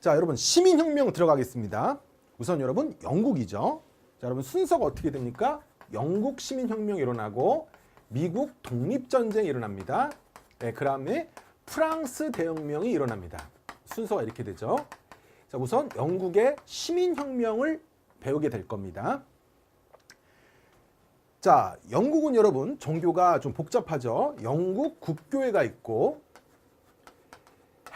자, 여러분 시민혁명 들어가겠습니다. 우선 여러분 영국이죠. 자, 여러분 순서가 어떻게 됩니까? 영국 시민혁명이 일어나고 미국 독립전쟁이 일어납니다. 네, 그 다음에 프랑스 대혁명이 일어납니다. 순서가 이렇게 되죠. 자, 우선 영국의 시민혁명을 배우게 될 겁니다. 자, 영국은 여러분 종교가 좀 복잡하죠. 영국 국교회가 있고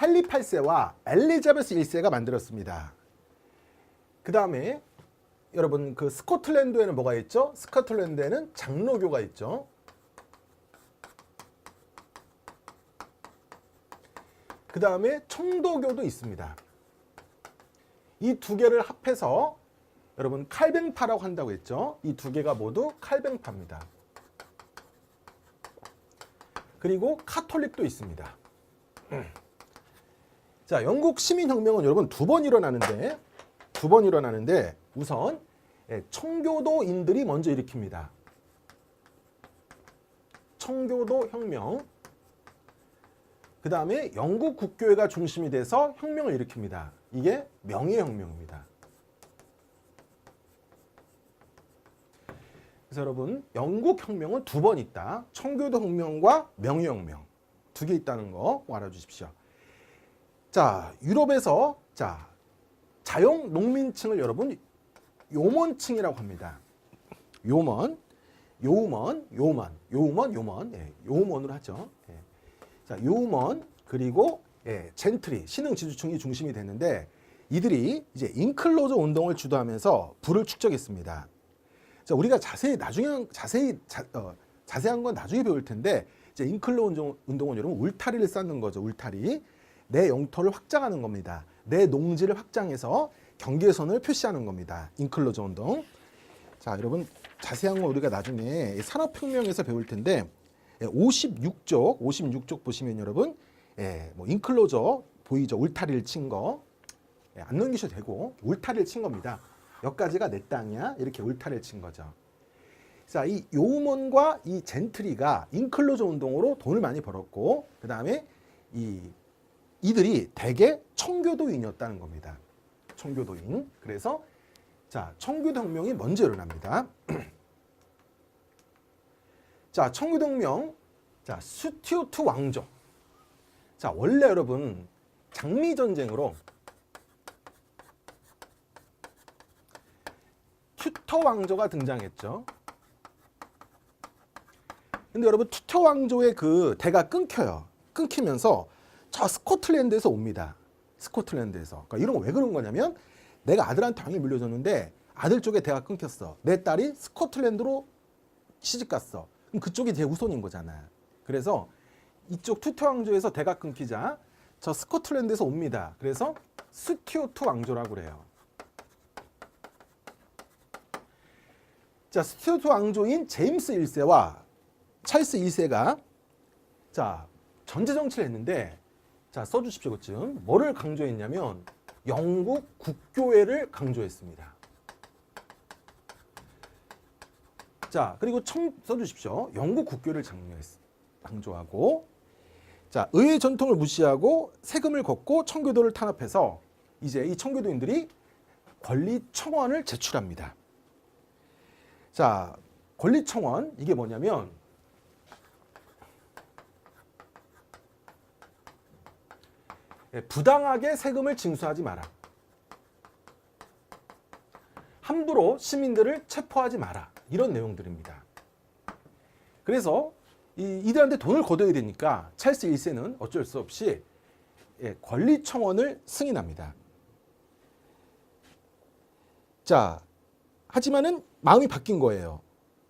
헨리 8세와 엘리자베스 1세가 만들었습니다. 그 다음에 여러분 그 스코틀랜드에는 뭐가 있죠? 스코틀랜드에는 장로교가 있죠. 그 다음에 청도교도 있습니다. 이 두 개를 합해서 여러분 칼뱅파라고 한다고 했죠. 이 두 개가 모두 칼뱅파입니다. 그리고 카톨릭도 있습니다. 자, 영국 시민혁명은 여러분 두 번 일어나는데 우선 청교도인들이 먼저 일으킵니다. 청교도 혁명. 그 다음에 영국 국교회가 중심이 돼서 혁명을 일으킵니다. 이게 명예혁명입니다. 그래서 여러분 영국 혁명은 두 번 있다. 청교도 혁명과 명예혁명 두 개 있다는 거 꼭 알아주십시오. 자, 유럽에서 자영 농민층을 여러분 요먼층이라고 합니다. 요먼. 예, 요먼으로 하죠. 예. 자, 요먼 그리고 젠트리 신흥 지주층이 중심이 됐는데 이들이 이제 인클로저 운동을 주도하면서 부를 축적했습니다. 자, 우리가 자세한 건 나중에 배울 텐데 이제 인클로저 운동은 여러분 울타리를 쌓는 거죠. 울타리. 내 영토를 확장하는 겁니다. 내 농지를 확장해서 경계선을 표시하는 겁니다. 인클로저 운동. 자, 여러분 자세한 건 우리가 나중에 산업혁명에서 배울 텐데 56쪽 보시면 여러분 뭐 인클로저 보이죠? 울타리를 친 거. 안 넘기셔도 되고 울타리를 친 겁니다. 여기까지가 내 땅이야. 이렇게 울타리를 친 거죠. 자, 이 요먼과 이 젠트리가 인클로저 운동으로 돈을 많이 벌었고 그 다음에 이들이 대개 청교도인이었다는 겁니다. 청교도인. 그래서 자, 청교도 혁명이 먼저 일어납니다. 자, 청교도 혁명. 자, 스튜어트 왕조. 자, 원래 여러분 장미 전쟁으로 튜터 왕조가 등장했죠. 근데 여러분 튜터 왕조의 그 대가 끊겨요. 끊기면서 저 스코틀랜드에서 옵니다. 스코틀랜드에서. 그러니까 이런 거 왜 그런 거냐면 내가 아들한테 왕위 물려줬는데 아들 쪽에 대가 끊겼어. 내 딸이 스코틀랜드로 시집갔어. 그럼 그쪽이 제 후손인 거잖아. 그래서 이쪽 튜터 왕조에서 대가 끊기자 저 스코틀랜드에서 옵니다. 그래서 스튜어트 왕조라고 그래요. 자, 스튜어트 왕조인 제임스 1세와 찰스 2세가 자, 전제 정치를 했는데 자, 써주십시오. 그쯤 뭐를 강조했냐면 영국 국교회를 강조했습니다. 자, 그리고 써주십시오. 영국 국교회를 강조하고 자, 의회 전통을 무시하고 세금을 걷고 청교도를 탄압해서 이제 이 청교도인들이 권리청원을 제출합니다. 자, 권리청원 이게 뭐냐면 부당하게 세금을 징수하지 마라. 함부로 시민들을 체포하지 마라. 이런 내용들입니다. 그래서 이들한테 돈을 걷어야 되니까 찰스 1세는 어쩔 수 없이 권리청원을 승인합니다. 자, 하지만은 마음이 바뀐 거예요.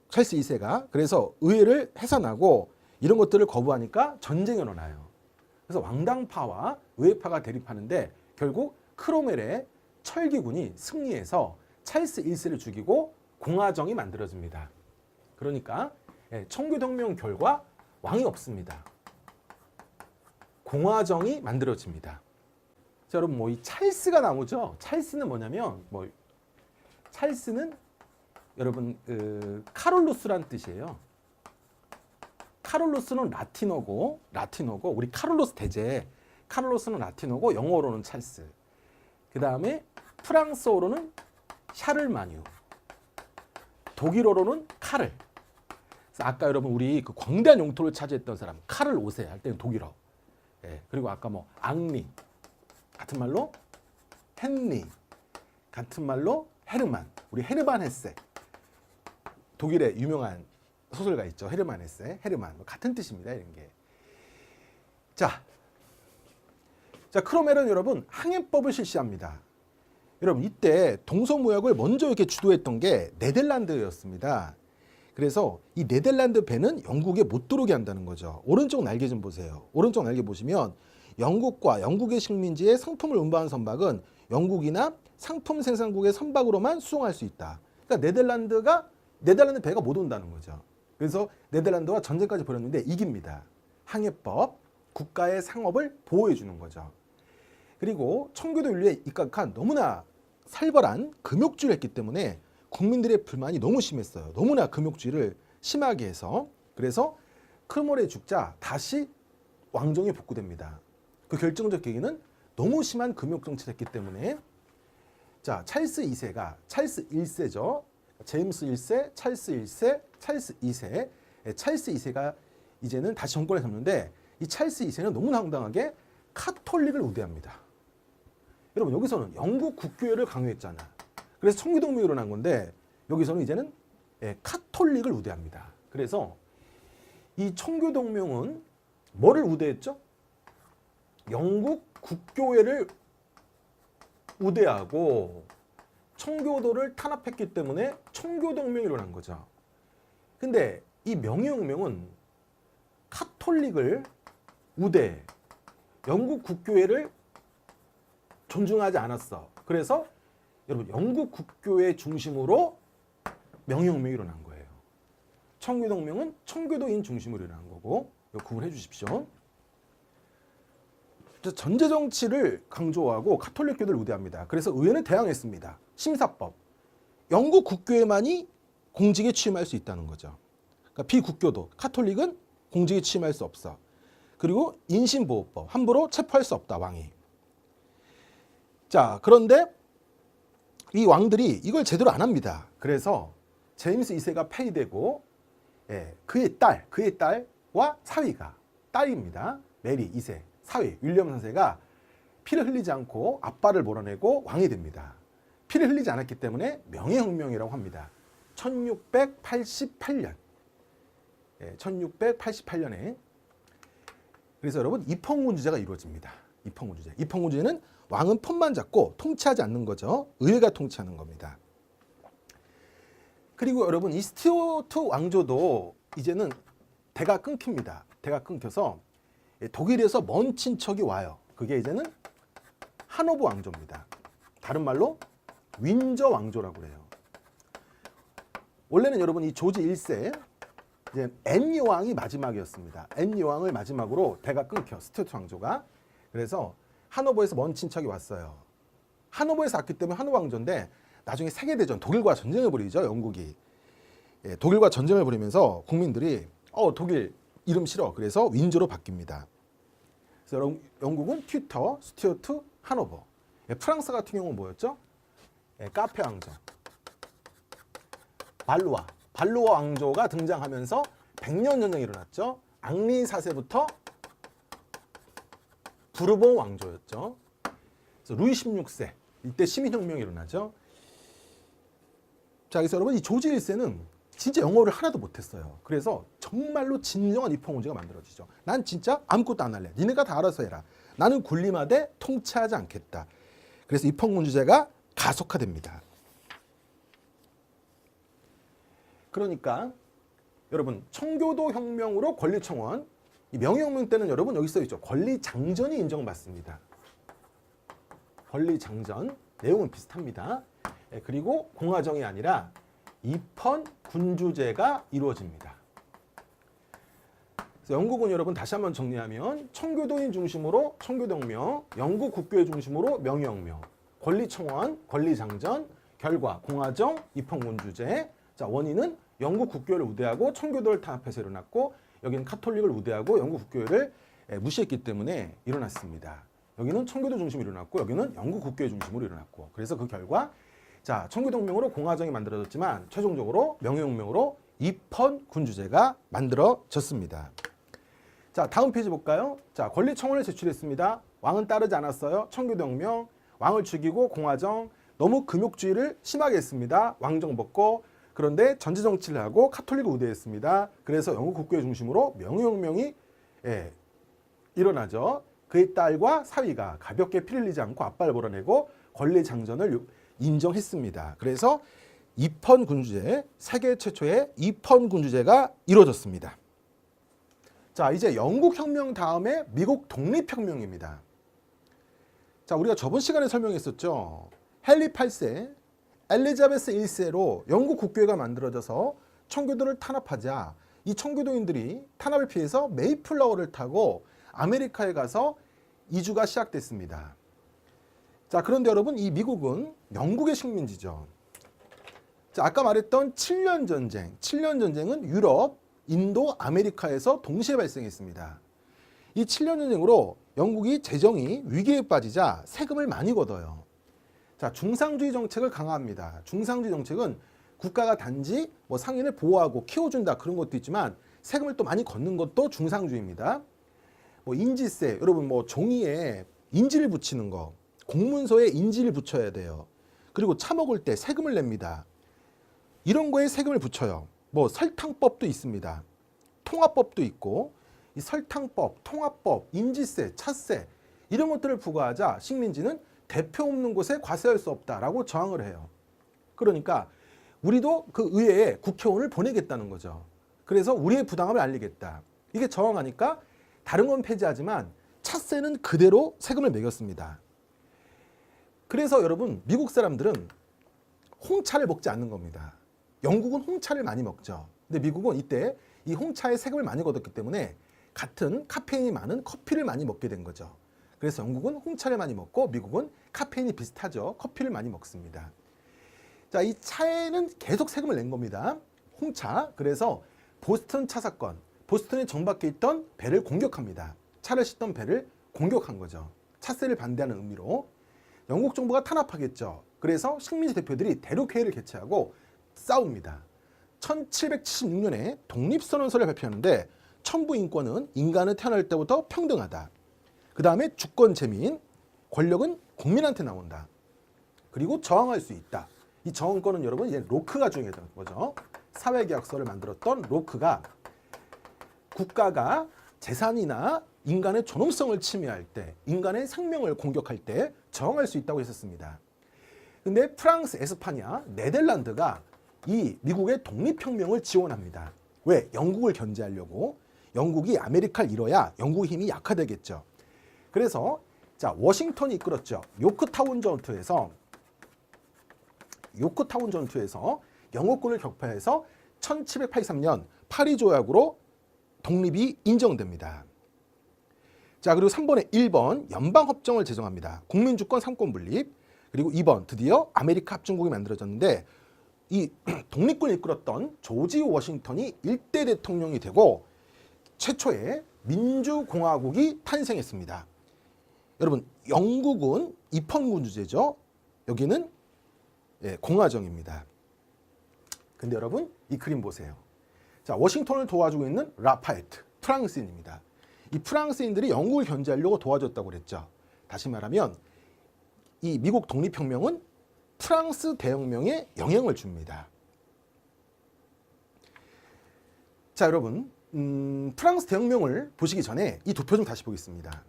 찰스 2세가. 그래서 의회를 해산하고 이런 것들을 거부하니까 전쟁이 일어나요. 그래서 왕당파와 의회파가 대립하는데 결국 크롬웰의 철기군이 승리해서 찰스 1세를 죽이고 공화정이 만들어집니다. 그러니까 청교도혁명 결과 왕이 없습니다. 공화정이 만들어집니다. 자, 여러분 뭐 이 찰스가 나오죠. 찰스는 뭐냐면 찰스는 여러분 카롤루스란 뜻이에요. 카롤루스는 라틴어고 우리 카를로스 대제 카를로스는 라틴어고 영어로는 찰스. 그 다음에 프랑스어로는 샤를마뉴, 독일어로는 카를. 그래서 아까 여러분 우리 그 광대한 영토를 차지했던 사람 카를 5세 할 때는 독일어. 예, 그리고 아까 뭐 앙리 같은 말로 헨리 같은 말로 헤르만, 우리 헤르만 헤세, 독일의 유명한 소설가 있죠. 헤르만 헤세, 헤르만 같은 뜻입니다. 이런 게. 자, 크로멜은 여러분 항해법을 실시합니다. 여러분 이때 동서무역을 먼저 이렇게 주도했던 게 네덜란드였습니다. 그래서 이 네덜란드 배는 영국에 못 들어오게 한다는 거죠. 오른쪽 날개 좀 보세요. 오른쪽 날개 보시면 영국과 영국의 식민지에 상품을 운반한 선박은 영국이나 상품 생산국의 선박으로만 수송할 수 있다. 그러니까 네덜란드 배가 못 온다는 거죠. 그래서 네덜란드와 전쟁까지 벌였는데 이깁니다. 항해법, 국가의 상업을 보호해 주는 거죠. 그리고 청교도 윤리에 입각한 너무나 살벌한 금욕주의를 했기 때문에 국민들의 불만이 너무 심했어요. 너무나 금욕주의를 심하게 해서. 그래서 크로멜이 죽자 다시 왕정에 복구됩니다. 그 결정적 계기는 너무 심한 금욕 정치를 했기 때문에. 자, 찰스 2세가 찰스 1세죠. 제임스 1세, 찰스 1세, 찰스 2세. 찰스 2세가 이제는 다시 정권에 잡는데 이 찰스 2세는 너무나 황당하게 카톨릭을 우대합니다. 여러분 여기서는 영국 국교회를 강요했잖아. 그래서 청교동맹이 일어난 건데 여기서는 이제는 카톨릭을 우대합니다. 그래서 이 청교동맹은 뭐를 우대했죠? 영국 국교회를 우대하고 청교도를 탄압했기 때문에 청교동맹이 일어난 거죠. 근데 이 명예혁명은 카톨릭을 우대, 영국 국교회를 존중하지 않았어. 그래서 여러분 영국 국교회 중심으로 명예혁명이 일어난 거예요. 청교동맹은 청교도인 중심으로 일어난 거고 이거 구분해 주십시오. 전제정치를 강조하고 카톨릭교도를 우대합니다. 그래서 의회는 대항했습니다. 심사법. 영국 국교회만이 공직에 취임할 수 있다는 거죠. 그러니까 비국교도, 카톨릭은 공직에 취임할 수 없어. 그리고 인신보호법. 함부로 체포할 수 없다, 왕이. 자, 그런데 이 왕들이 이걸 제대로 안 합니다. 그래서 제임스 2세가 폐위되고 그의 딸과 사위가, 딸입니다. 메리 2세. 사위 윌리엄 3세가 피를 흘리지 않고 아빠를 몰아내고 왕이 됩니다. 피를 흘리지 않았기 때문에 명예혁명이라고 합니다. 1688년. 1688년에 그래서 여러분 입헌군주제가 이루어집니다. 입헌군주제. 입헌군주제는 왕은 폰만 잡고 통치하지 않는 거죠. 의회가 통치하는 겁니다. 그리고 여러분 이 스튜어트 왕조도 이제는 대가 끊깁니다. 대가 끊겨서 독일에서 먼 친척이 와요. 그게 이제는 하노버 왕조입니다. 다른 말로 윈저 왕조라고 그래요. 원래는 여러분 이 조지 1세 이제 앤 여왕이 마지막이었습니다. 앤 여왕을 마지막으로 대가 끊겨 스튜어트 왕조가. 그래서 하노버에서 먼 친척이 왔어요. 하노버에서 왔기 때문에 하노버 왕조인데 나중에 세계대전 독일과 전쟁을 벌이죠. 영국이. 독일과 전쟁을 벌이면서 국민들이 독일 이름 싫어. 그래서 윈저로 바뀝니다. 그래서 영국은 튜터, 스튜어트, 하노버. 프랑스 같은 경우는 뭐였죠? 카페 왕조. 발루아 왕조가 등장하면서 100년 전쟁이 일어났죠. 앙리 4세부터 부르봉 왕조였죠. 그래서 루이 16세. 이때 시민혁명이 일어나죠. 자, 그래서 여러분 이 조지 1세는 진짜 영어를 하나도 못했어요. 그래서 정말로 진정한 입헌군주가 만들어지죠. 난 진짜 아무것도 안 할래. 니네가 다 알아서 해라. 나는 군림하되 통치하지 않겠다. 그래서 입헌군주제가 가속화됩니다. 그러니까 여러분 청교도 혁명으로 권리청원, 이 명예혁명 때는 여러분 여기 써 있죠. 권리장전이 인정받습니다. 권리장전 내용은 비슷합니다. 그리고 공화정이 아니라 입헌군주제가 이루어집니다. 그래서 영국은 여러분 다시 한번 정리하면 청교도인 중심으로 청교도혁명, 영국 국교회 중심으로 명예혁명, 권리청원, 권리장전, 결과 공화정, 입헌군주제. 자, 원인은 영국 국교회를 우대하고 청교도를 탄압해서 일어났고 여기는 카톨릭을 우대하고 영국 국교회를 무시했기 때문에 일어났습니다. 여기는 청교도 중심으로 일어났고 여기는 영국 국교의 중심으로 일어났고 그래서 그 결과 자 청교동맹으로 공화정이 만들어졌지만 최종적으로 명예혁명으로 입헌 군주제가 만들어졌습니다. 자 다음 페이지 볼까요? 자 권리청원을 제출했습니다. 왕은 따르지 않았어요. 청교동맹 왕을 죽이고 공화정 너무 금욕주의를 심하게 했습니다. 왕정 벗고 그런데 전제정치를 하고 카톨릭을 우대했습니다. 그래서 영국 국교의 중심으로 명예혁명이 일어나죠. 그의 딸과 사위가 가볍게 피를 흘리지 않고 앞발을 몰아내고 권리장전을 인정했습니다. 그래서 입헌 군주제, 세계 최초의 입헌 군주제가 이루어졌습니다. 자, 이제 영국 혁명 다음에 미국 독립혁명입니다. 자, 우리가 저번 시간에 설명했었죠. 헨리 8세, 엘리자베스 1세로 영국 국교회가 만들어져서 청교도를 탄압하자 이 청교도인들이 탄압을 피해서 메이플라워를 타고 아메리카에 가서 이주가 시작됐습니다. 자, 그런데 여러분 이 미국은 영국의 식민지죠. 자, 아까 말했던 7년 전쟁, 7년 전쟁은 유럽, 인도, 아메리카에서 동시에 발생했습니다. 이 7년 전쟁으로 영국이 재정이 위기에 빠지자 세금을 많이 걷어요. 자, 중상주의 정책을 강화합니다. 중상주의 정책은 국가가 단지 뭐 상인을 보호하고 키워준다 그런 것도 있지만 세금을 또 많이 걷는 것도 중상주의입니다. 뭐 인지세, 여러분 뭐 종이에 인지를 붙이는 거, 공문서에 인지를 붙여야 돼요. 그리고 차 먹을 때 세금을 냅니다. 이런 거에 세금을 붙여요. 뭐 설탕법도 있습니다. 통화법도 있고 이 설탕법, 통화법, 인지세, 차세 이런 것들을 부과하자 식민지는 대표 없는 곳에 과세할 수 없다라고 저항을 해요. 그러니까 우리도 그 의회에 국회의원을 보내겠다는 거죠. 그래서 우리의 부당함을 알리겠다. 이게 저항하니까 다른 건 폐지하지만 차세는 그대로 세금을 매겼습니다. 그래서 여러분 미국 사람들은 홍차를 먹지 않는 겁니다. 영국은 홍차를 많이 먹죠. 근데 미국은 이때 이 홍차에 세금을 많이 걷었기 때문에 같은 카페인이 많은 커피를 많이 먹게 된 거죠. 그래서 영국은 홍차를 많이 먹고 미국은 카페인이 비슷하죠. 커피를 많이 먹습니다. 자, 이 차에는 계속 세금을 낸 겁니다. 홍차. 그래서 보스턴 차 사건. 보스턴에 정박해 있던 배를 공격합니다. 차를 싣던 배를 공격한 거죠. 차세를 반대하는 의미로. 영국 정부가 탄압하겠죠. 그래서 식민지 대표들이 대륙회의를 개최하고 싸웁니다. 1776년에 독립선언서를 발표하는데 천부 인권은 인간은 태어날 때부터 평등하다. 그 다음에 주권 재민, 권력은 국민한테 나온다. 그리고 저항할 수 있다. 이 저항권은 여러분 이제 로크가 주장했던 거죠. 사회계약서를 만들었던 로크가 국가가 재산이나 인간의 존엄성을 침해할 때, 인간의 생명을 공격할 때 저항할 수 있다고 했었습니다. 근데 프랑스, 에스파냐, 네덜란드가 이 미국의 독립혁명을 지원합니다. 왜? 영국을 견제하려고. 영국이 아메리카를 잃어야 영국의 힘이 약화되겠죠. 그래서 자 워싱턴이 이끌었죠. 요크타운 전투에서 영국군을 격파해서 1783년 파리 조약으로 독립이 인정됩니다. 자 그리고 3번에 1번 연방협정을 제정합니다. 국민주권 3권 분립. 그리고 2번 드디어 아메리카 합중국이 만들어졌는데 이 독립군을 이끌었던 조지 워싱턴이 일대 대통령이 되고 최초의 민주공화국이 탄생했습니다. 여러분 영국은 입헌군주제죠. 여기는 공화정입니다. 근데 여러분 이 그림 보세요. 자 워싱턴을 도와주고 있는 라파에트 프랑스인입니다. 이 프랑스인들이 영국을 견제하려고 도와줬다고 그랬죠. 다시 말하면 이 미국 독립혁명은 프랑스 대혁명에 영향을 줍니다. 자 여러분 프랑스 대혁명을 보시기 전에 이 도표 좀 다시 보겠습니다.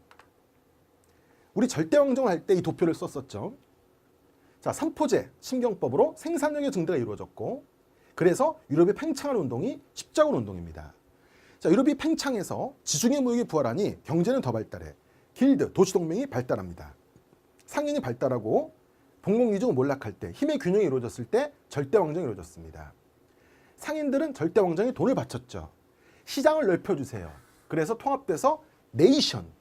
우리 절대왕정을 할 때 이 도표를 썼었죠. 자, 삼포제 심경법으로 생산력의 증대가 이루어졌고 그래서 유럽이 팽창하는 운동이 십자군 운동입니다. 자, 유럽이 팽창해서 지중해 무역이 부활하니 경제는 더 발달해. 길드, 도시동맹이 발달합니다. 상인이 발달하고 봉공위주가 몰락할 때 힘의 균형이 이루어졌을 때 절대왕정이 이루어졌습니다. 상인들은 절대왕정에 돈을 바쳤죠. 시장을 넓혀주세요. 그래서 통합돼서 네이션,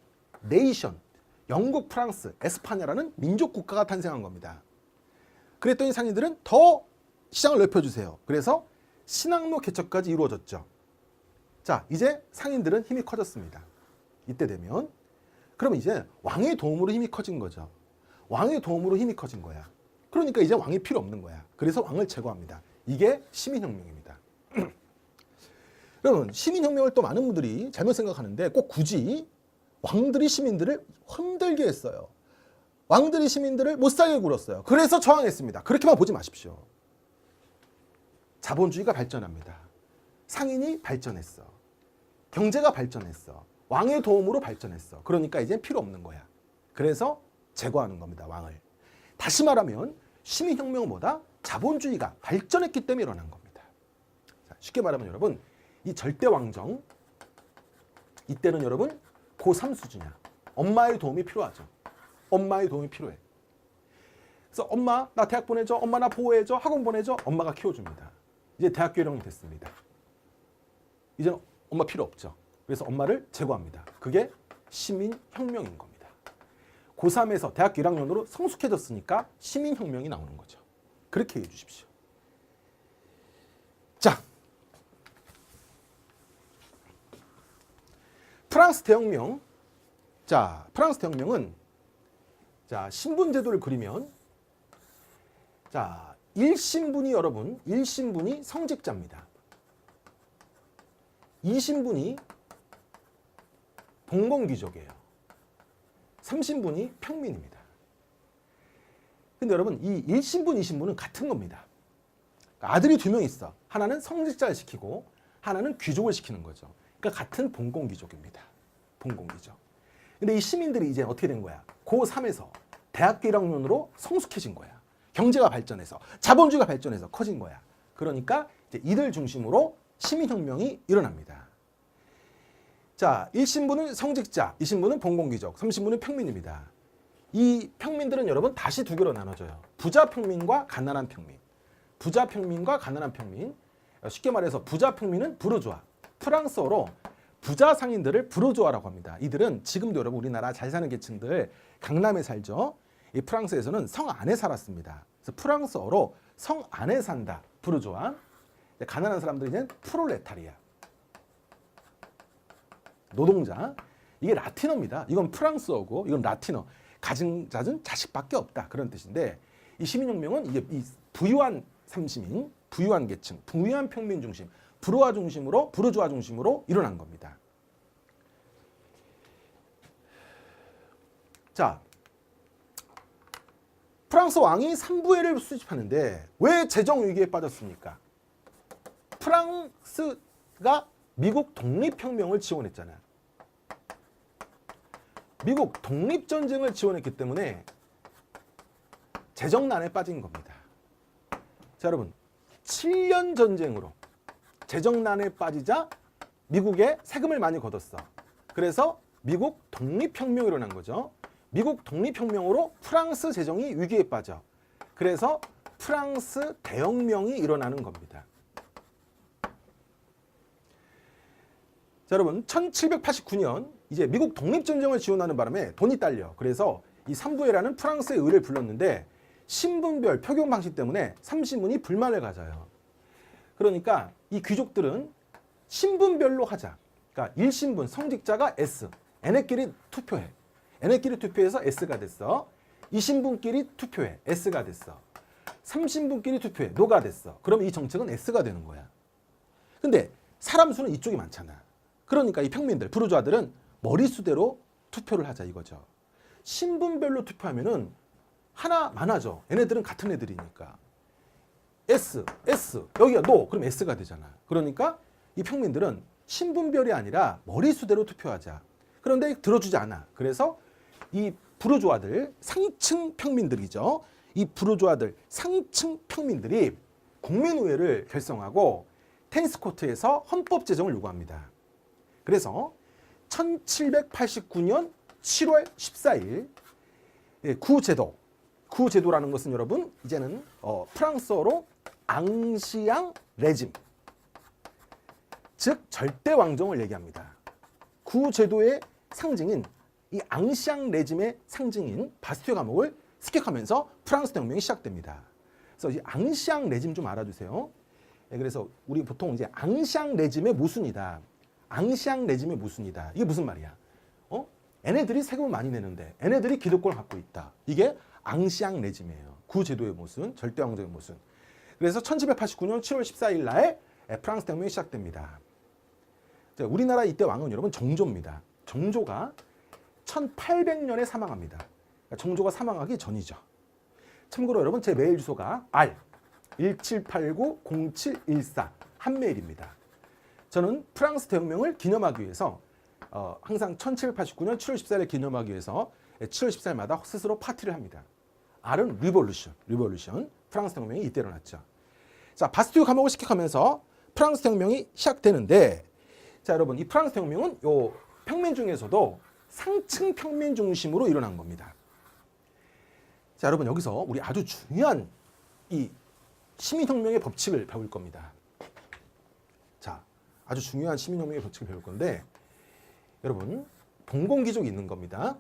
영국, 프랑스, 에스파냐라는 민족 국가가 탄생한 겁니다. 그랬더니 상인들은 더 시장을 넓혀주세요. 그래서 신항로 개척까지 이루어졌죠. 자, 이제 상인들은 힘이 커졌습니다. 이때 되면. 그러면 이제 왕의 도움으로 힘이 커진 거죠. 왕의 도움으로 힘이 커진 거야. 그러니까 이제 왕이 필요 없는 거야. 그래서 왕을 제거합니다. 이게 시민혁명입니다. 여러분, 시민혁명을 또 많은 분들이 잘못 생각하는데 꼭 굳이 왕들이 시민들을 흔들게 했어요. 왕들이 시민들을 못 살게 굴었어요. 그래서 저항했습니다. 그렇게만 보지 마십시오. 자본주의가 발전합니다. 상인이 발전했어. 경제가 발전했어. 왕의 도움으로 발전했어. 그러니까 이제 필요 없는 거야. 그래서 제거하는 겁니다. 왕을. 다시 말하면 시민혁명은 뭐다? 자본주의가 발전했기 때문에 일어난 겁니다. 자, 쉽게 말하면 여러분, 이 절대왕정, 이때는 여러분 고3 수준이야. 엄마의 도움이 필요하죠. 엄마의 도움이 필요해. 그래서 엄마 나 대학 보내줘, 엄마 나 보호해줘, 학원 보내줘. 엄마가 키워줍니다. 이제 대학교 1학년 됐습니다. 이제는 엄마 필요 없죠. 그래서 엄마를 제거합니다. 그게 시민혁명인 겁니다. 고3에서 대학교 1학년으로 성숙해졌으니까 시민혁명이 나오는 거죠. 그렇게 이해해 주십시오. 자, 프랑스 대혁명. 자, 프랑스 대혁명은 자, 신분제도를 그리면 자, 1신분이 여러분, 1신분이 성직자입니다. 2신분이 봉건귀족이에요. 3신분이 평민입니다. 근데 여러분, 이 1신분, 2신분은 같은 겁니다. 아들이 2명 있어. 하나는 성직자를 시키고 하나는 귀족을 시키는 거죠. 그러니까 같은 봉건귀족입니다. 봉건귀족. 근데 이 시민들이 이제 어떻게 된 거야? 고3에서 대학교 1학년으로 성숙해진 거야. 경제가 발전해서, 자본주의가 발전해서 커진 거야. 그러니까 이제 이들 중심으로 시민혁명이 일어납니다. 자, 1신분은 성직자, 2신분은 봉건귀족, 3신분은 평민입니다. 이 평민들은 여러분 다시 두 개로 나눠져요. 부자 평민과 가난한 평민. 부자 평민과 가난한 평민. 쉽게 말해서 부자 평민은 부르주아. 프랑스어로 부자 상인들을 부르주아라고 합니다. 이들은 지금도 여러분 우리나라 잘 사는 계층들 강남에 살죠. 이 프랑스에서는 성 안에 살았습니다. 그래서 프랑스어로 성 안에 산다. 부르주아. 가난한 사람들은 프롤레타리아. 노동자. 이게 라틴어입니다. 이건 프랑스어고 이건 라틴어. 가진 자는 자식밖에 없다. 그런 뜻인데 이 시민혁명은 이게 이 부유한 삼시민, 부유한 계층, 부유한 평민 중심, 부르주아 중심으로 일어난 겁니다. 자, 프랑스 왕이 삼부회를 수집하는데 왜 재정 위기에 빠졌습니까? 프랑스가 미국 독립혁명을 지원했잖아요. 미국 독립전쟁을 지원했기 때문에 재정난에 빠진 겁니다. 자, 여러분, 7년 전쟁으로 재정난에 빠지자 미국에 세금을 많이 걷었어. 그래서 미국 독립혁명이 일어난 거죠. 미국 독립혁명으로 프랑스 재정이 위기에 빠져. 그래서 프랑스 대혁명이 일어나는 겁니다. 자, 여러분, 1789년 이제 미국 독립전쟁을 지원하는 바람에 돈이 딸려. 그래서 이 삼부회라는 프랑스의 의회를 불렀는데 신분별 표결 방식 때문에 3신분이 불만을 가져요. 그러니까 이 귀족들은 신분별로 하자. 그러니까 1신분 성직자가 S, 얘네끼리 투표해. 얘네끼리 투표해서 S가 됐어. 2신분끼리 투표해. S가 됐어. 3신분끼리 투표해. 노가 됐어. 그럼 이 정책은 S가 되는 거야. 근데 사람 수는 이쪽이 많잖아. 그러니까 이 평민들, 부르주아들은 머릿수대로 투표를 하자 이거죠. 신분별로 투표하면은 하나 많아져. 얘네들은 같은 애들이니까. S, 여기가 NO, 그럼 S가 되잖아. 그러니까 이 평민들은 신분별이 아니라 머릿수대로 투표하자. 그런데 들어주지 않아. 그래서 이 부르주아들, 상층 평민들이죠. 이 부르주아들, 상층 평민들이 국민의회를 결성하고 테니스 코트에서 헌법 제정을 요구합니다. 그래서 1789년 7월 14일 구제도라는 것은 여러분 이제는 프랑스어로 앙시앙 레짐, 즉 절대 왕정을 얘기합니다. 구제도의 상징인 이 앙시앙 레짐의 상징인 바스티유 감옥을 습격하면서 프랑스 대혁명이 시작됩니다. 그래서 이 앙시앙 레짐 좀 알아두세요. 그래서 우리 보통 이제 앙시앙 레짐의 모순이다. 앙시앙 레짐의 모순이다. 이게 무슨 말이야? 얘네들이 세금을 많이 내는데 얘네들이 기득권을 갖고 있다. 이게 앙시앙 레짐이에요. 구제도의 모순, 절대왕정의 모순. 그래서 1789년 7월 14일 날 프랑스 대혁명이 시작됩니다. 자, 우리나라 이때 왕은 여러분 정조입니다. 정조가 1800년에 사망합니다. 그러니까 정조가 사망하기 전이죠. 참고로 여러분 제 메일 주소가 r17890714 한 메일입니다. 저는 프랑스 대혁명을 기념하기 위해서 항상 1789년 7월 14일을 기념하기 위해서 7월 14일마다 스스로 파티를 합니다. R은 리볼루션, 프랑스 대혁명이 이때 일어났죠. 자, 바스티유 감옥을 시작하면서 프랑스 대혁명이 시작되는데, 자 여러분 이 프랑스 대혁명은 요 평민 중에서도 상층 평민 중심으로 일어난 겁니다. 자 여러분 여기서 우리 아주 중요한 이 시민혁명의 법칙을 배울 겁니다. 자 아주 중요한 시민혁명의 법칙을 배울 건데, 여러분 봉건귀족이 있는 겁니다.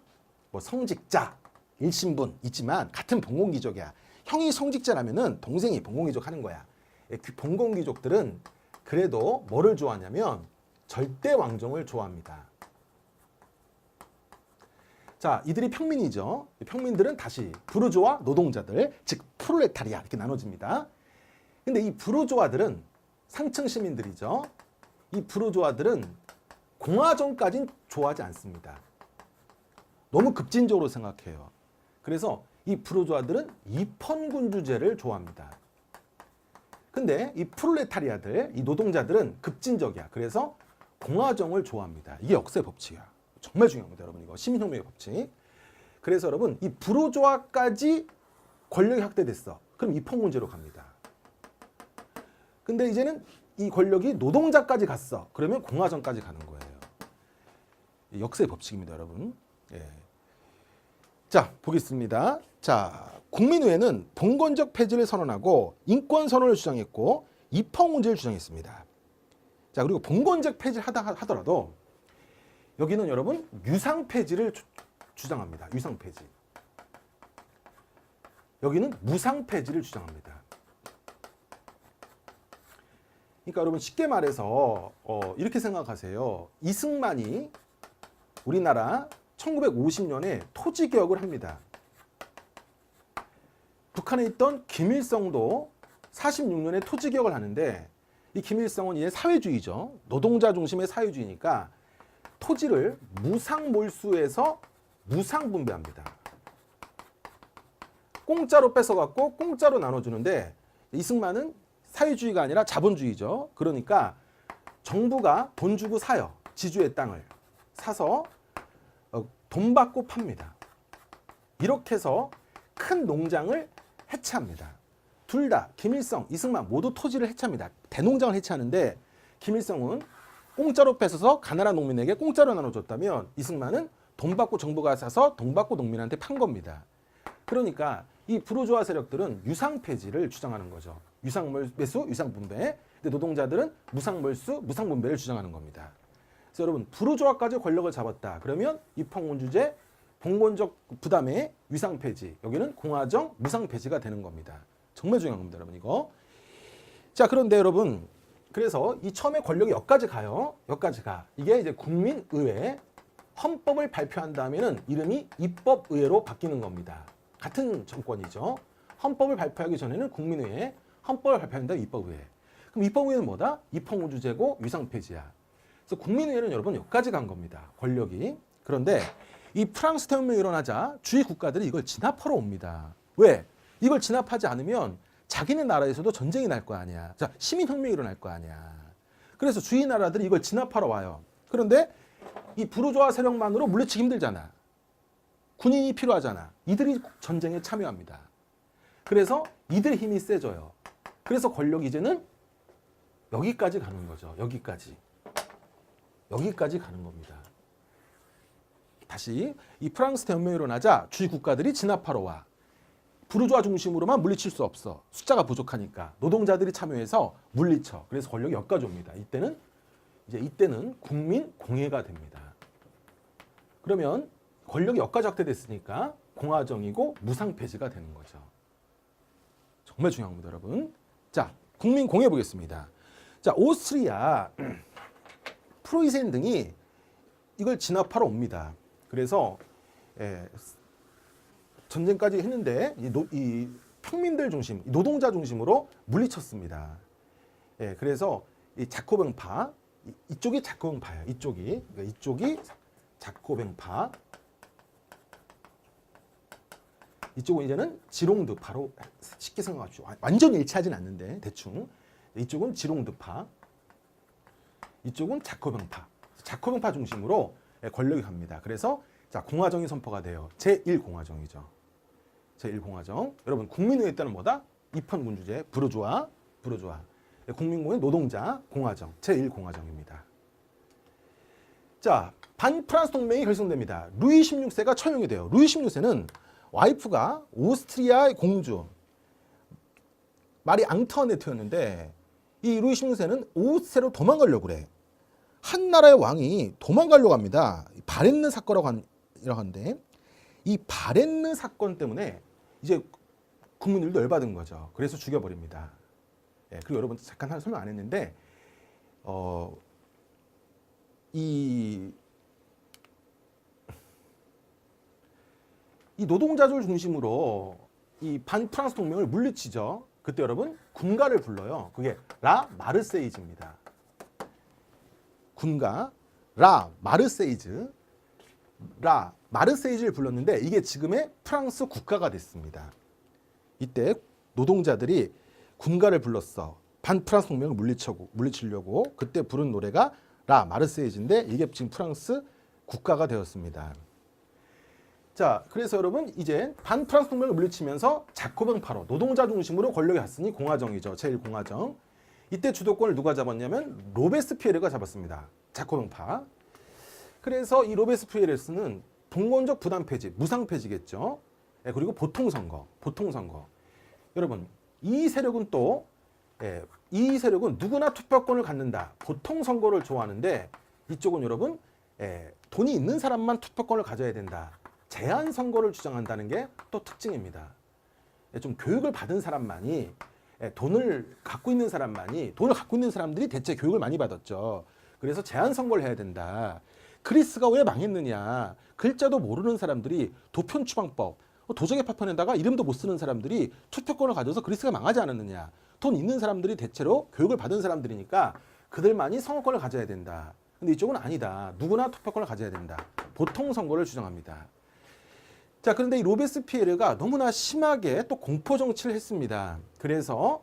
뭐 성직자, 일신분 있지만 같은 봉건귀족이야. 형이 성직자라면은 동생이 봉건귀족 하는 거야. 그 봉건귀족들은 그래도 뭐를 좋아하냐면 절대 왕정을 좋아합니다. 자, 이들이 평민이죠. 평민들은 다시 부르주아, 노동자들, 즉 프롤레타리아 이렇게 나눠집니다. 근데 이 부르주아들은 상층 시민들이죠. 이 부르주아들은 공화정까지는 좋아하지 않습니다. 너무 급진적으로 생각해요. 그래서 이 부르주아들은 입헌군주제를 좋아합니다. 근데 이 프롤레타리아들, 이 노동자들은 급진적이야. 그래서 공화정을 좋아합니다. 이게 역사의 법칙이야. 정말 중요합니다, 여러분. 이거 시민혁명의 법칙. 그래서 여러분 이 부르주아까지 권력이 확대됐어. 그럼 입헌군제로 갑니다. 근데 이제는 이 권력이 노동자까지 갔어. 그러면 공화정까지 가는 거예요. 역사의 법칙입니다, 여러분. 예. 자, 보겠습니다. 자, 국민의회는 봉건적 폐지를 선언하고 인권 선언을 주장했고 입헌군제를 주장했습니다. 자, 그리고 봉건적 폐지를 하더라도 여기는 여러분 유상 폐지를 주장합니다. 유상 폐지. 여기는 무상 폐지를 주장합니다. 그러니까 여러분 쉽게 말해서 이렇게 생각하세요. 이승만이 우리나라 1950년에 토지개혁을 합니다. 북한에 있던 김일성도 46년에 토지개혁을 하는데, 이 김일성은 이제 사회주의죠. 노동자 중심의 사회주의니까 토지를 무상몰수해서 무상분배합니다. 공짜로 뺏어갖고 공짜로 나눠주는데, 이승만은 사회주의가 아니라 자본주의죠. 그러니까 정부가 돈 주고 사요. 지주의 땅을 사서 돈 받고 팝니다. 이렇게 해서 큰 농장을 해체합니다. 둘 다 김일성, 이승만 모두 토지를 해체합니다. 대농장을 해체하는데 김일성은 공짜로 뺏어서 가난한 농민에게 공짜로 나눠줬다면 이승만은 돈 받고 정부가 사서 돈 받고 농민한테 판 겁니다. 그러니까 이 부르주아 세력들은 유상폐지를 주장하는 거죠. 유상매수, 유상분배. 근데 노동자들은 무상몰수, 무상분배를 주장하는 겁니다. 그래서 여러분 부르주아까지 권력을 잡았다. 그러면 입헌군주제, 봉건적 부담의 유상폐지. 여기는 공화정, 무상폐지가 되는 겁니다. 정말 중요한 겁니다, 여러분 이거. 자, 그런데 여러분 그래서 이 처음에 권력이 여기까지 가요. 여기까지 가. 이게 이제 국민의회 헌법을 발표한 다음에는 이름이 입법의회로 바뀌는 겁니다. 같은 정권이죠. 헌법을 발표하기 전에는 국민의회, 헌법을 발표한 다음에 입법의회. 그럼 입법의회는 뭐다? 입헌군주제고 유상폐지야. 그래서 국민의회는 여러분 여기까지 간 겁니다. 권력이. 그런데 이 프랑스 대혁명이 일어나자 주위 국가들이 이걸 진압하러 옵니다. 왜? 이걸 진압하지 않으면 자기네 나라에서도 전쟁이 날 거 아니야. 자, 시민혁명이 일어날 거 아니야. 그래서 주위 나라들이 이걸 진압하러 와요. 그런데 이 부르주아 세력만으로 물리치기 힘들잖아. 군인이 필요하잖아. 이들이 전쟁에 참여합니다. 그래서 이들의 힘이 세져요. 그래서 권력이 이제는 여기까지 가는 거죠. 여기까지 가는 겁니다. 다시 이 프랑스 대혁명이 일어나자 주위 국가들이 진압하러 와. 부르주아 중심으로만 물리칠 수 없어. 숫자가 부족하니까 노동자들이 참여해서 물리쳐. 그래서 권력이 여기까지 옵니다. 이때는 국민 공회가 됩니다. 그러면 권력이 여기까지 확대됐으니까 공화정이고 무상폐지가 되는 거죠. 정말 중요한 겁니다, 여러분. 자, 국민 공회 보겠습니다. 자, 오스트리아, 프로이센 등이 이걸 진압하러 옵니다. 그래서 전쟁까지 했는데 이 평민들 중심, 노동자 중심으로 물리쳤습니다. 그래서 이 자코뱅파, 이쪽이 자코뱅파예요. 이쪽이 자코뱅파, 이쪽은 이제는 지롱드파로 쉽게 생각하십시오. 완전히 일치하진 않는데 대충. 이쪽은 지롱드파, 이쪽은 자코뱅파. 자코뱅파 중심으로 권력이 갑니다. 그래서 자, 공화정이 선포가 돼요. 제1공화정이죠. 제1공화정. 여러분, 국민의회 때는 뭐다? 입헌군주제, 부르주아. 국민공회 노동자 공화정, 제1공화정입니다. 자, 반프랑스 동맹이 결성됩니다. 루이 16세가 처형이 돼요. 루이 16세는 와이프가 오스트리아의 공주 마리 앙투아네트였는데 이 루이 16세는 오스트리아로 도망가려고 그래. 한 나라의 왕이 도망가려고 합니다. 바렌느 사건이라고 하는데 이 바렌느 사건 때문에 이제 국민들도 열받은 거죠. 그래서 죽여버립니다. 그리고 여러분 잠깐 설명 안 했는데 이 노동자들 중심으로 이 반프랑스 동맹을 물리치죠. 그때 여러분 군가를 불러요. 그게 라 마르세이즈입니다. 군가 라 마르세이즈를 불렀는데 이게 지금의 프랑스 국가가 됐습니다. 이때 노동자들이 군가를 불렀어. 반프랑스 동맹을 물리치려고 그때 부른 노래가 라 마르세이즈인데 이게 지금 프랑스 국가가 되었습니다. 자, 그래서 여러분 이제 반프랑스 동맹을 물리치면서 자코뱅파로 노동자 중심으로 권력이 갔으니 공화정이죠. 제1공화정. 이때 주도권을 누가 잡았냐면 로베스피에르가 잡았습니다. 자코뱅파. 그래서 이 로베스피에르는 동원적 부담 폐지, 무상 폐지겠죠. 그리고 보통선거. 여러분 이 세력은 누구나 투표권을 갖는다. 보통선거를 좋아하는데 이쪽은 여러분 돈이 있는 사람만 투표권을 가져야 된다. 제한 선거를 주장한다는 게 또 특징입니다. 좀 교육을 받은 사람만이 돈을 갖고 있는 사람들이 대체 교육을 많이 받았죠. 그래서 제한 선거를 해야 된다. 그리스가 왜 망했느냐. 글자도 모르는 사람들이 도편추방법, 도적의 파편에다가 이름도 못 쓰는 사람들이 투표권을 가져서 그리스가 망하지 않았느냐. 돈 있는 사람들이 대체로 교육을 받은 사람들이니까 그들만이 선거권을 가져야 된다. 근데 이쪽은 아니다. 누구나 투표권을 가져야 된다. 보통 선거를 주장합니다. 자, 그런데 이 로베스피에르가 너무나 심하게 또 공포 정치를 했습니다. 그래서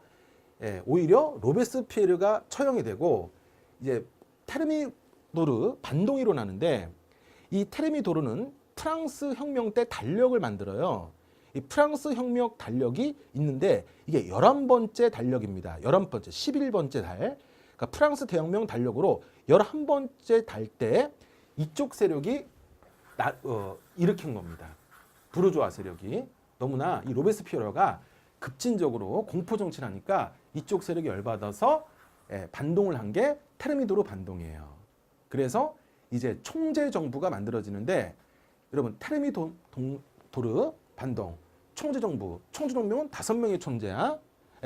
오히려 로베스피에르가 처형이 되고 이제 테르미도르 반동이 일어나는데 이 테르미도르는 프랑스 혁명 때 달력을 만들어요. 이 프랑스 혁명 달력이 있는데 이게 11번째 달력입니다. 11번째, 11번째 달. 그러니까 프랑스 대혁명 달력으로 11번째 달 때 이쪽 세력이 일으킨 겁니다. 부르주아 세력이. 너무나 이 로베스피에르가 급진적으로 공포 정치를 하니까 이쪽 세력이 열받아서 반동을 한 게 테르미도르 반동이에요. 그래서 이제 총재 정부가 만들어지는데 여러분 테르미도르 반동, 총재정부는 5명의 총재야.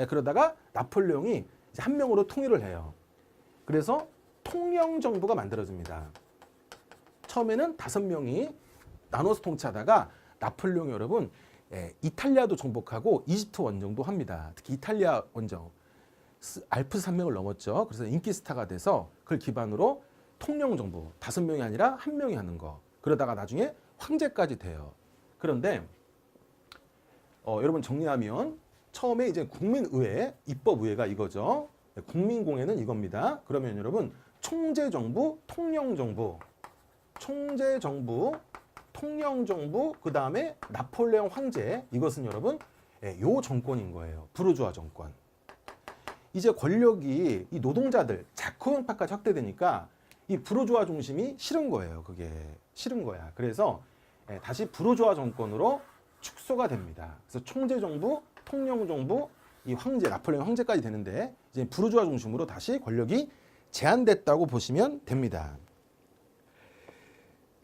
그러다가 나폴레옹이 이제 1명으로 통일을 해요. 그래서 통영정부가 만들어집니다. 처음에는 5명이 나눠서 통치하다가 나폴레옹이 여러분 이탈리아도 정복하고 이집트 원정도 합니다. 특히 이탈리아 원정 알프스 산맥을 넘었죠. 그래서 인기스타가 돼서 그걸 기반으로 통영정부 5명이 아니라 1명이 하는 거. 그러다가 나중에 황제까지 돼요. 그런데 여러분 정리하면 처음에 이제 국민의회, 입법의회가 이거죠. 국민공회는 이겁니다. 그러면 여러분 총재정부, 통영정부, 그 다음에 나폴레옹 황제, 이것은 여러분 요 정권인 거예요. 부르주아 정권. 이제 권력이 이 노동자들, 자코뱅파까지 확대되니까 이 부르주아 중심이 싫은 거예요. 그게 싫은 거야. 그래서 다시 부르주아 정권으로 축소가 됩니다. 그래서 총재정부, 통영정부, 이 황제, 나폴레옹 황제까지 되는데 이제 부르주아 중심으로 다시 권력이 제한됐다고 보시면 됩니다.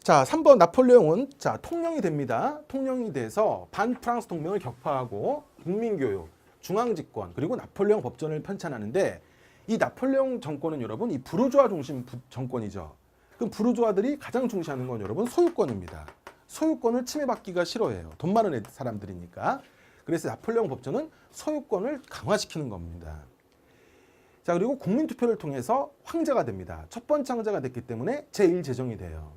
자, 3번 나폴레옹은 자, 통령이 됩니다. 통령이 돼서 반프랑스 동맹을 격파하고 국민교육, 중앙집권, 그리고 나폴레옹 법전을 편찬하는데 이 나폴레옹 정권은 여러분 이 부르주아 중심 정권이죠. 그럼 부르주아들이 가장 중시하는 건 여러분 소유권입니다. 소유권을 침해받기가 싫어해요. 돈 많은 사람들이니까. 그래서 나폴레옹 법전은 소유권을 강화시키는 겁니다. 자, 그리고 국민투표를 통해서 황제가 됩니다. 첫 번째 황제가 됐기 때문에 제1제정이 돼요.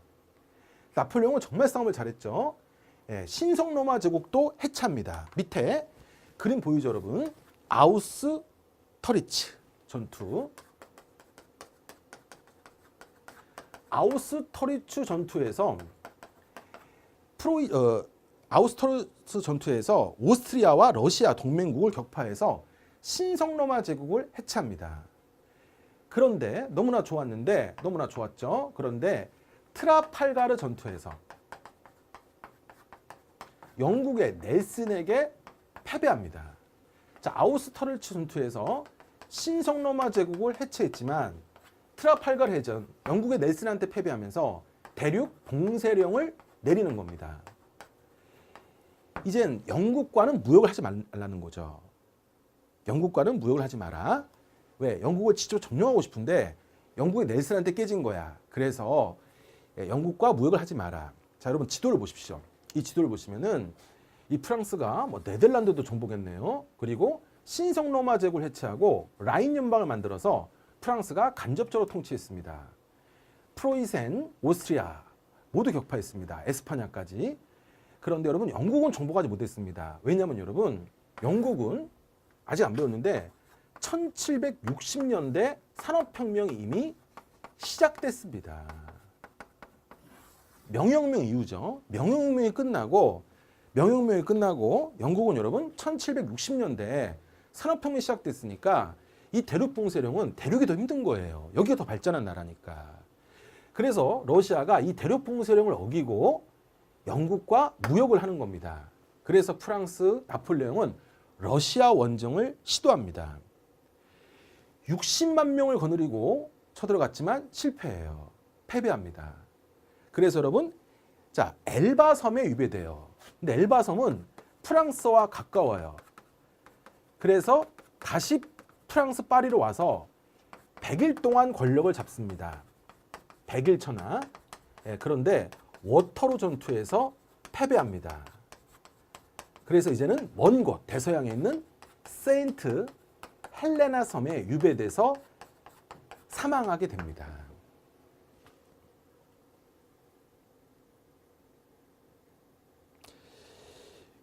나폴레옹은 정말 싸움을 잘했죠. 예, 신성로마 제국도 해체합니다. 밑에 그림 보이죠, 여러분? 아우스터리츠 전투. 아우스터리츠 전투에서 아우스터리츠 전투에서 오스트리아와 러시아 동맹국을 격파해서 신성로마 제국을 해체합니다. 그런데 너무나 좋았죠. 그런데 트라팔가르 전투에서 영국의 넬슨에게 패배합니다. 자, 아우스터리츠 전투에서 신성로마 제국을 해체했지만 트라팔가르 해전, 영국의 넬슨한테 패배하면서 대륙 봉쇄령을 내리는 겁니다. 이젠 영국과는 무역을 하지 말라는 거죠. 영국과는 무역을 하지 마라. 왜? 영국을 직접 점령하고 싶은데 영국이 넬슨한테 깨진 거야. 그래서 영국과 무역을 하지 마라. 자, 여러분 지도를 보십시오. 이 지도를 보시면은 이 프랑스가 뭐 네덜란드도 정복했네요. 그리고 신성로마 제국을 해체하고 라인 연방을 만들어서 프랑스가 간접적으로 통치했습니다. 프로이센, 오스트리아 모두 격파했습니다. 에스파냐까지. 그런데 여러분 영국은 정복하지 못했습니다. 왜냐하면 여러분 영국은 아직 안 배웠는데 1760년대 산업혁명이 이미 시작됐습니다. 명예혁명 이후죠. 명예혁명이 끝나고 영국은 여러분 1760년대에 산업혁명이 시작됐으니까 이 대륙 봉쇄령은 대륙이 더 힘든 거예요. 여기가 더 발전한 나라니까. 그래서 러시아가 이 대륙 봉쇄령을 어기고 영국과 무역을 하는 겁니다. 그래서 프랑스 나폴레옹은 러시아 원정을 시도합니다. 60만 명을 거느리고 쳐들어갔지만 실패해요. 패배합니다. 그래서 여러분, 자, 엘바 섬에 유배돼요. 근데 엘바 섬은 프랑스와 가까워요. 그래서 다시 프랑스 파리로 와서 100일 동안 권력을 잡습니다. 100일 천하. 예, 그런데 워터루 전투에서 패배합니다. 그래서 이제는 먼 곳 대서양에 있는 세인트 헬레나 섬에 유배돼서 사망하게 됩니다.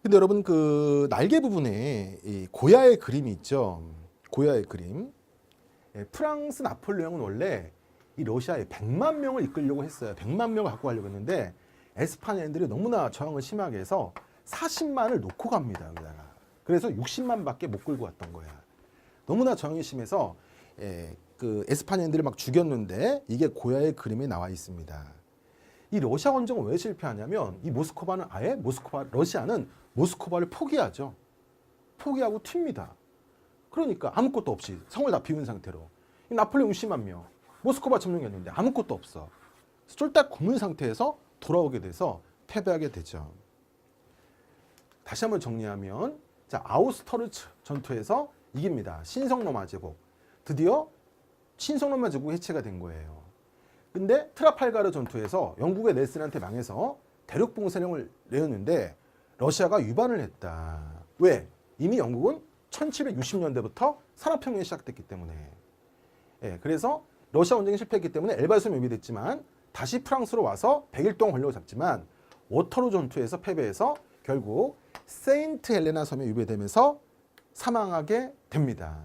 근데 여러분 그 날개 부분에 이 고야의 그림이 있죠. 고야의 그림. 예, 프랑스 나폴레옹은 원래 이 러시아에 100만 명을 이끌려고 했어요. 100만 명을 갖고 가려고 했는데 에스파냐인들이 너무나 저항을 심하게 해서 40만을 놓고 갑니다. 여기다가. 그래서 60만밖에 못 끌고 왔던 거야. 너무나 저항이 심해서 그 에스파냐인들을 막 죽였는데 이게 고야의 그림에 나와 있습니다. 이 러시아 원정은 왜 실패하냐면 이 모스크바는 아예 러시아는 모스크바를 포기하죠. 포기하고 튑니다. 그러니까 아무것도 없이 성을 다 비운 상태로. 나폴레옹 60만 명, 모스크바 점령했는데 아무것도 없어. 쫄딱 굶은 상태에서 돌아오게 돼서 패배하게 되죠. 다시 한번 정리하면 자, 아우스터리츠 전투에서 이깁니다. 신성로마 제국. 드디어 신성로마 제국 해체가 된 거예요. 근데 트라팔가르 전투에서 영국의 넬슨한테 망해서 대륙 봉쇄령을 내었는데 러시아가 위반을 했다. 왜? 이미 영국은 1760년대부터 산업혁명이 시작됐기 때문에. 예, 그래서 러시아 원정이 실패했기 때문에 엘바섬에 유배됐지만 다시 프랑스로 와서 100일 동안 권력을 잡지만 워터루 전투에서 패배해서 결국 세인트 헬레나 섬에 유배되면서 사망하게 됩니다.